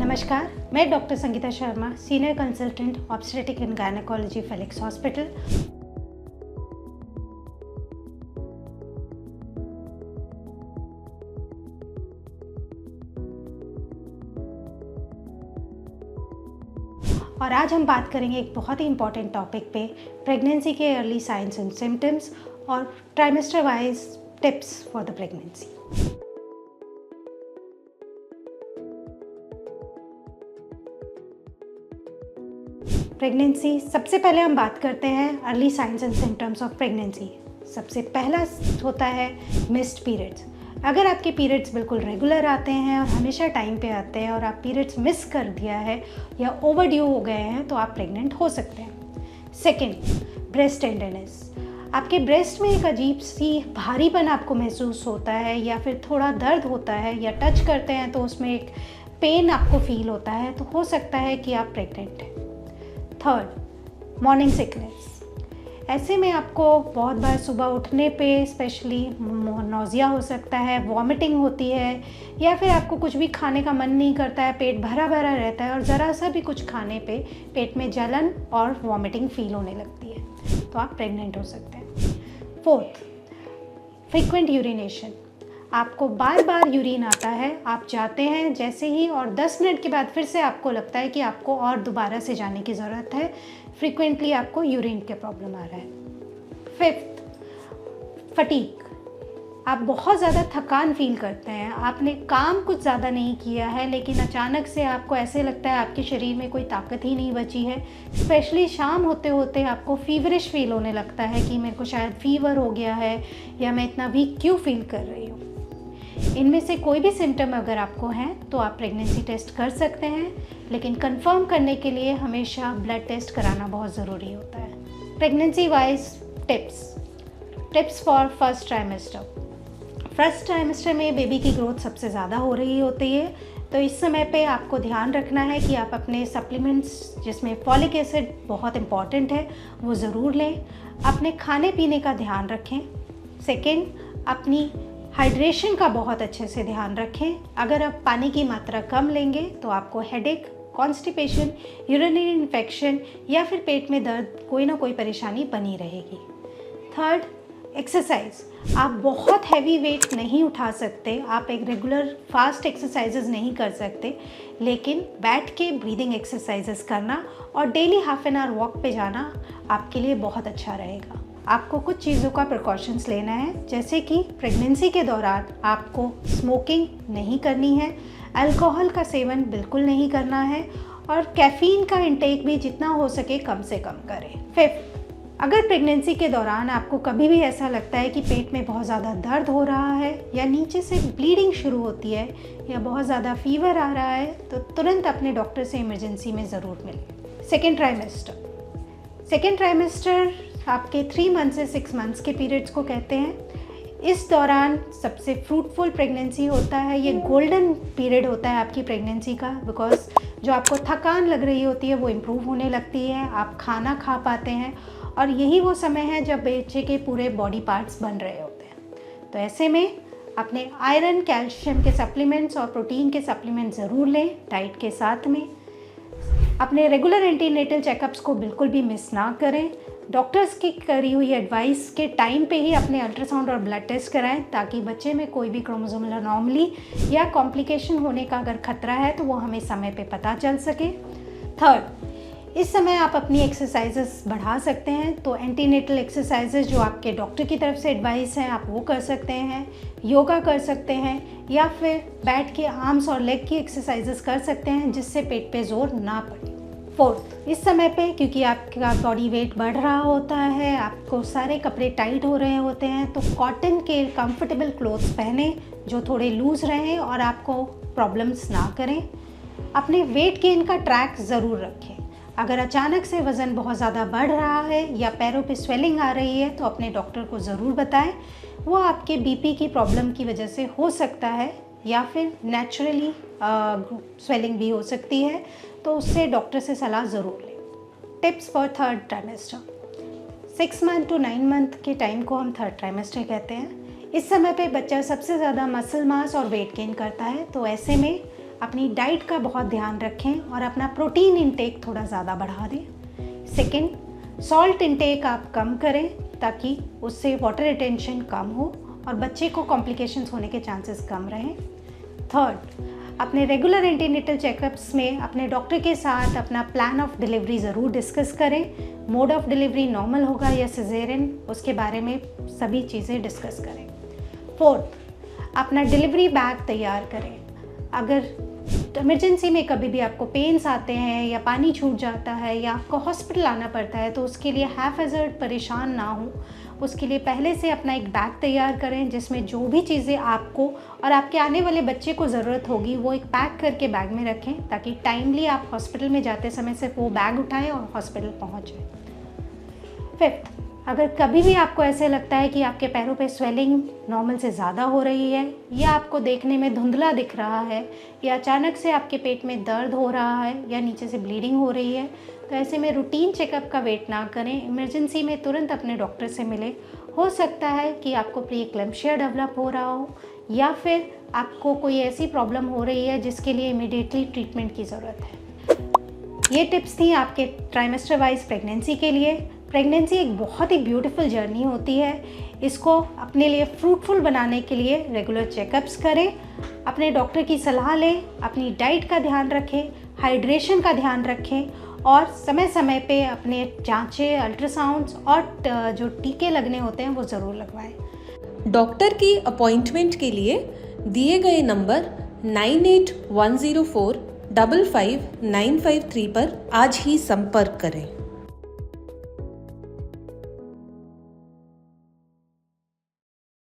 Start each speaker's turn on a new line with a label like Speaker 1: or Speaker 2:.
Speaker 1: नमस्कार, मैं doctor Sangeeta Sharma, senior consultant obstetric and gynaecology Felix hospital. और आज हम बात करेंगे एक बहुत ही इम्पॉर्टेंट टॉपिक पे, प्रेगनेंसी के अर्ली साइंस एंड सिम्टम्स और trimester wise tips for the pregnancy. Pregnancy, सबसे पहले हम बात करते हैं early signs and symptoms of pregnancy. सबसे पहला होता है मिस्ड पीरियड्स। अगर आपके पीरियड्स बिल्कुल रेगुलर आते हैं और हमेशा टाइम पे आते हैं और आप पीरियड्स मिस कर दिया है या ओवरड्यू हो गए हैं तो आप प्रेग्नेंट हो सकते हैं। Second, breast tenderness. आपके ब्रेस्ट में एक अजीब सी भारीपन आपको महसूस होता है या फिर थोड़ा दर्द होता है या टच करते हैं तो उसमें एक पेन आपको फील होता है, तो हो सकता है कि आप प्रेग्नेंट हैं। Third, morning sickness. ऐसे में आपको बहुत बार सुबह उठने पे स्पेशली नौजिया हो सकता है, वॉमिटिंग होती है या फिर आपको कुछ भी खाने का मन नहीं करता है, पेट भरा भरा रहता है और ज़रा सा भी कुछ खाने पे पेट में जलन और वॉमिटिंग फील होने लगती है, तो आप प्रेग्नेंट हो सकते हैं। Fourth, frequent urination. आपको बार बार यूरिन आता है, आप जाते हैं जैसे ही और 10 मिनट के बाद फिर से आपको लगता है कि आपको और दोबारा से जाने की ज़रूरत है। फ्रीक्वेंटली आपको यूरिन के प्रॉब्लम आ रहा है। Fifth, fatigue. आप बहुत ज़्यादा थकान फील करते हैं, आपने काम कुछ ज़्यादा नहीं किया है लेकिन अचानक से आपको ऐसे लगता है आपके शरीर में कोई ताकत ही नहीं बची है। स्पेशली शाम होते होते आपको फीवरिश फील होने लगता है कि मेरे को शायद फीवर हो गया है या मैं इतना वीक क्यों फील कर रही हूँ। इनमें से कोई भी सिम्टम अगर आपको हैं तो आप प्रेगनेंसी टेस्ट कर सकते हैं, लेकिन कंफर्म करने के लिए हमेशा ब्लड टेस्ट कराना बहुत ज़रूरी होता है। Pregnancy wise tips for first trimester. First trimester में बेबी की ग्रोथ सबसे ज़्यादा हो रही होती है, तो इस समय पे आपको ध्यान रखना है कि आप अपने सप्लीमेंट्स जिसमें फॉलिक एसिड बहुत इम्पॉर्टेंट है वो ज़रूर लें। अपने खाने पीने का ध्यान रखें। सेकेंड, अपनी हाइड्रेशन का बहुत अच्छे से ध्यान रखें। अगर आप पानी की मात्रा कम लेंगे तो आपको हेडेक, कॉन्स्टिपेशन, यूरिनरी इन्फेक्शन या फिर पेट में दर्द, कोई ना कोई परेशानी बनी रहेगी। Third, exercise. आप बहुत हैवी वेट नहीं उठा सकते, आप एक रेगुलर फास्ट एक्सरसाइजेज नहीं कर सकते, लेकिन बैठ के ब्रीदिंग एक्सरसाइजेज करना और daily half an hour walk पे जाना आपके लिए बहुत अच्छा रहेगा। आपको कुछ चीज़ों का प्रिकॉशंस लेना है, जैसे कि प्रेगनेंसी के दौरान आपको स्मोकिंग नहीं करनी है, अल्कोहल का सेवन बिल्कुल नहीं करना है और कैफ़ीन का इंटेक भी जितना हो सके कम से कम करें। फिफ्थ, अगर प्रेगनेंसी के दौरान आपको कभी भी ऐसा लगता है कि पेट में बहुत ज़्यादा दर्द हो रहा है या नीचे से ब्लीडिंग शुरू होती है या बहुत ज़्यादा फीवर आ रहा है, तो तुरंत अपने डॉक्टर से इमरजेंसी में ज़रूर मिलें। सेकेंड ट्राइमेस्टर आपके 3 मंथ से 6 मंथ्स के पीरियड्स को कहते हैं। इस दौरान सबसे फ्रूटफुल प्रेगनेंसी होता है, ये गोल्डन पीरियड होता है आपकी प्रेगनेंसी का, बिकॉज जो आपको थकान लग रही होती है वो इम्प्रूव होने लगती है, आप खाना खा पाते हैं और यही वो समय है जब बच्चे के पूरे बॉडी पार्ट्स बन रहे होते हैं। तो ऐसे में अपने आयरन, कैल्शियम के सप्लीमेंट्स और प्रोटीन के सप्लीमेंट्स ज़रूर लें डाइट के साथ में। अपने रेगुलर एंटीनेटल चेकअप्स को बिल्कुल भी मिस ना करें। डॉक्टर्स की करी हुई एडवाइस के टाइम पे ही अपने अल्ट्रासाउंड और ब्लड टेस्ट कराएं, ताकि बच्चे में कोई भी क्रोमोसोमल अनोमली या कॉम्प्लिकेशन होने का अगर खतरा है तो वो हमें समय पे पता चल सके। थर्ड, इस समय आप अपनी एक्सरसाइजेस बढ़ा सकते हैं, तो एंटीनेटल एक्सरसाइजेस जो आपके डॉक्टर की तरफ से एडवाइस हैं आप वो कर सकते हैं, योगा कर सकते हैं या फिर बैठ के आर्म्स और लेग की एक्सरसाइजेस कर सकते हैं जिससे पेट पे जोर ना पड़े। फोर्थ, इस समय पे क्योंकि आपका बॉडी वेट बढ़ रहा होता है, आपको सारे कपड़े टाइट हो रहे होते हैं, तो कॉटन के कंफर्टेबल क्लोथ्स पहने जो थोड़े लूज़ रहें और आपको प्रॉब्लम्स ना करें। अपने वेट गेन का ट्रैक ज़रूर रखें। अगर अचानक से वज़न बहुत ज़्यादा बढ़ रहा है या पैरों पे स्वेलिंग आ रही है तो अपने डॉक्टर को ज़रूर बताएं। वो आपके बीपी की प्रॉब्लम की वजह से हो सकता है या फिर नेचुरली स्वेलिंग भी हो सकती है, तो उससे डॉक्टर से सलाह ज़रूर लें। Tips for third trimester. 6 month to 9 month के टाइम को हम थर्ड ट्राइमेस्टर कहते हैं। इस समय पे बच्चा सबसे ज़्यादा मसल मास और वेट गेन करता है, तो ऐसे में अपनी डाइट का बहुत ध्यान रखें और अपना प्रोटीन इंटेक थोड़ा ज़्यादा बढ़ा दें। सेकंड, सॉल्ट इंटेक आप कम करें ताकि उससे वाटर रिटेंशन कम हो और बच्चे को कॉम्प्लिकेशंस होने के चांसेस कम रहें। थर्ड, अपने रेगुलर एंटीनेटल चेकअप्स में अपने डॉक्टर के साथ अपना प्लान ऑफ डिलीवरी ज़रूर डिस्कस करें। मोड ऑफ डिलीवरी नॉर्मल होगा या सिजेरियन, उसके बारे में सभी चीज़ें डिस्कस करें। फोर्थ, अपना डिलीवरी बैग तैयार करें। अगर इमरजेंसी में कभी भी आपको पेन्स आते हैं या पानी छूट जाता है या आपको हॉस्पिटल आना पड़ता है तो उसके लिए हैफेजर्ड परेशान ना हो, उसके लिए पहले से अपना एक बैग तैयार करें जिसमें जो भी चीज़ें आपको और आपके आने वाले बच्चे को ज़रूरत होगी वो एक पैक करके बैग में रखें ताकि टाइमली आप हॉस्पिटल में जाते समय सिर्फ वो बैग उठाएं और हॉस्पिटल पहुँचें। फिफ्थ, अगर कभी भी आपको ऐसे लगता है कि आपके पैरों पे स्वेलिंग नॉर्मल से ज़्यादा हो रही है या आपको देखने में धुंधला दिख रहा है या अचानक से आपके पेट में दर्द हो रहा है या नीचे से ब्लीडिंग हो रही है, तो ऐसे में रूटीन चेकअप का वेट ना करें, इमरजेंसी में तुरंत अपने डॉक्टर से मिले। हो सकता है कि आपको प्री एक्लेम्पशिया डेवलप हो रहा हो या फिर आपको कोई ऐसी प्रॉब्लम हो रही है जिसके लिए इमीडिएटली ट्रीटमेंट की ज़रूरत है। ये टिप्स थी आपके ट्राइमेस्टर वाइज प्रेगनेंसी के लिए। प्रेगनेंसी एक बहुत ही ब्यूटीफुल जर्नी होती है। इसको अपने लिए फ्रूटफुल बनाने के लिए रेगुलर चेकअप्स करें, अपने डॉक्टर की सलाह लें, अपनी डाइट का ध्यान रखें, हाइड्रेशन का ध्यान रखें और समय समय पे अपने जांचें, अल्ट्रासाउंड्स और जो टीके लगने होते हैं वो ज़रूर लगवाएं।
Speaker 2: डॉक्टर की अपॉइंटमेंट के लिए दिए गए नंबर 9810455953 पर आज ही संपर्क करें।